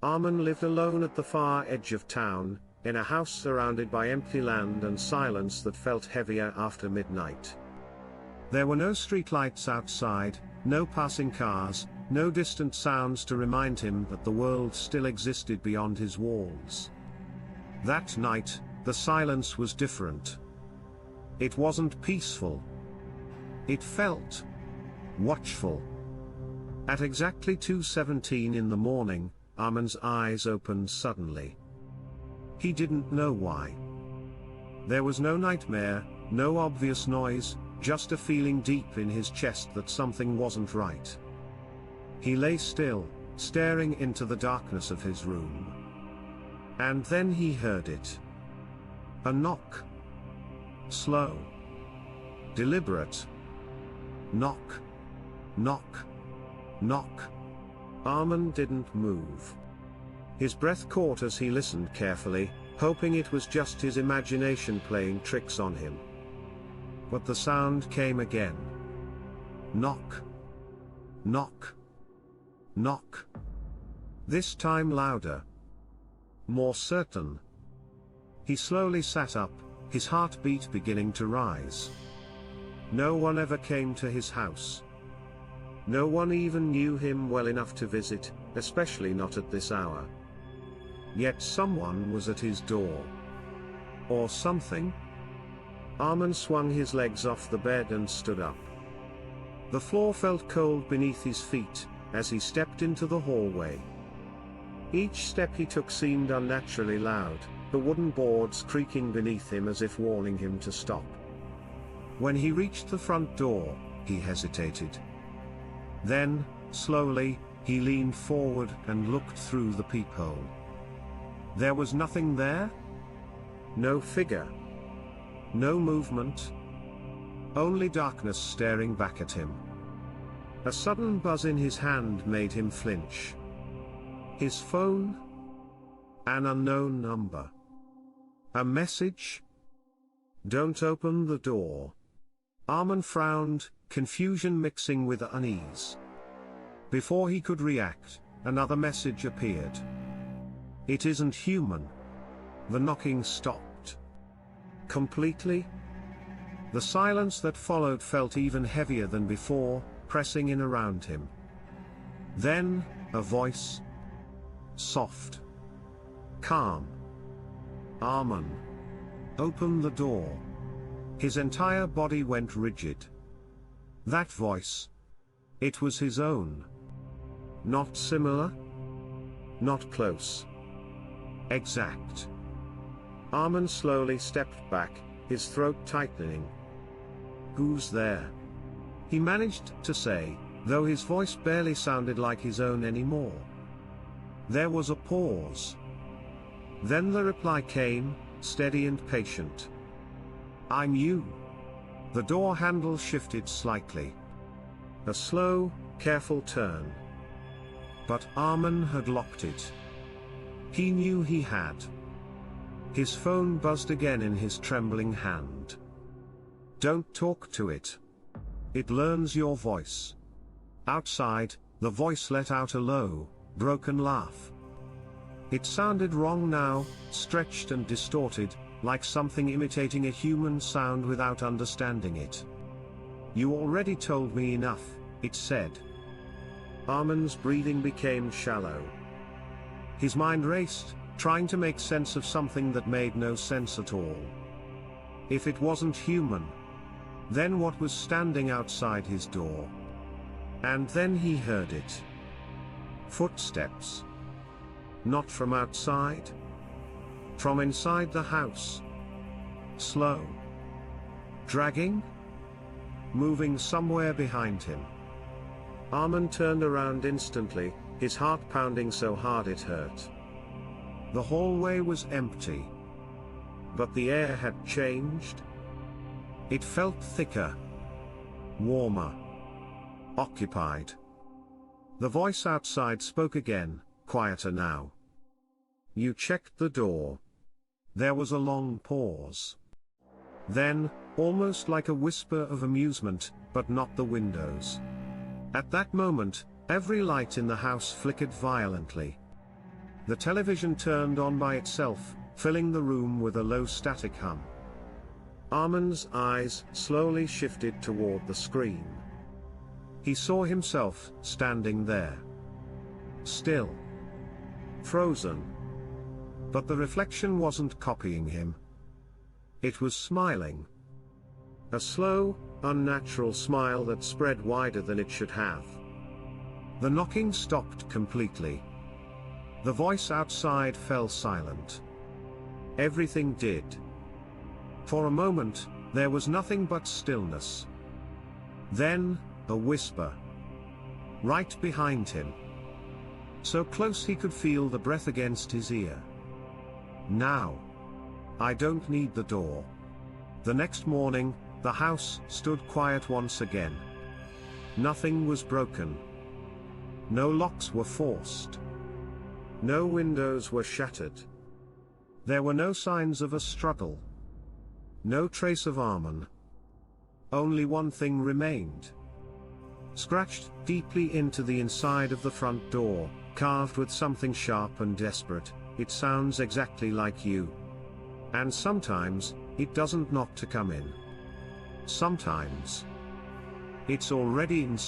Arman lived alone at the far edge of town, in a house surrounded by empty land and silence that felt heavier after midnight. There were no streetlights outside, no passing cars, no distant sounds to remind him that the world still existed beyond his walls. That night, the silence was different. It wasn't peaceful. It felt watchful. At exactly 2:17 in the morning, Arman's eyes opened suddenly. He didn't know why. There was no nightmare, no obvious noise, just a feeling deep in his chest that something wasn't right. He lay still, staring into the darkness of his room. And then he heard it. A knock. Slow. Deliberate. Knock. Knock. Knock. Arman didn't move. His breath caught as he listened carefully, hoping it was just his imagination playing tricks on him. But the sound came again. Knock. Knock. Knock. This time louder. More certain. He slowly sat up, his heartbeat beginning to rise. No one ever came to his house. No one even knew him well enough to visit, especially not at this hour. Yet someone was at his door. Or something. Arman swung his legs off the bed and stood up. The floor felt cold beneath his feet, as he stepped into the hallway. Each step he took seemed unnaturally loud, the wooden boards creaking beneath him as if warning him to stop. When he reached the front door, he hesitated. Then, slowly, he leaned forward and looked through the peephole. There was nothing there. No figure. No movement. Only darkness staring back at him. A sudden buzz in his hand made him flinch. His phone? An unknown number. A message? Don't open the door. Arman frowned, confusion mixing with unease. Before he could react, another message appeared. It isn't human. The knocking stopped. Completely. The silence that followed felt even heavier than before, pressing in around him. Then, a voice. Soft. Calm. Arman. Open the door. His entire body went rigid. That voice. It was his own. Not similar. Not close. Exact. Arman slowly stepped back, his throat tightening. Who's there? He managed to say, though his voice barely sounded like his own anymore. There was a pause. Then the reply came, steady and patient. I'm you. The door handle shifted slightly. A slow, careful turn. But Arman had locked it. He knew he had. His phone buzzed again in his trembling hand. Don't talk to it. It learns your voice. Outside, the voice let out a low, broken laugh. It sounded wrong now, stretched and distorted, like something imitating a human sound without understanding it. You already told me enough, it said. Arman's breathing became shallow. His mind raced, trying to make sense of something that made no sense at all. If it wasn't human, then what was standing outside his door? And then he heard it. Footsteps. Not from outside. From inside the house. Slow. Dragging? Moving somewhere behind him. Arman turned around instantly, his heart pounding so hard it hurt. The hallway was empty. But the air had changed. It felt thicker. Warmer. Occupied. The voice outside spoke again, quieter now. You checked the door. There was a long pause. Then, almost like a whisper of amusement, but not the windows. At that moment, every light in the house flickered violently. The television turned on by itself, filling the room with a low static hum. Arman's eyes slowly shifted toward the screen. He saw himself standing there. Still. Frozen. But the reflection wasn't copying him. It was smiling. A slow, unnatural smile that spread wider than it should have. The knocking stopped completely. The voice outside fell silent. Everything did. For a moment, there was nothing but stillness. Then, a whisper. Right behind him. So close he could feel the breath against his ear. Now. I don't need the door. The next morning, the house stood quiet once again. Nothing was broken. No locks were forced. No windows were shattered. There were no signs of a struggle. No trace of Arman. Only one thing remained. Scratched deeply into the inside of the front door, carved with something sharp and desperate, it sounds exactly like you. And sometimes, it doesn't knock to come in. Sometimes, it's already inside.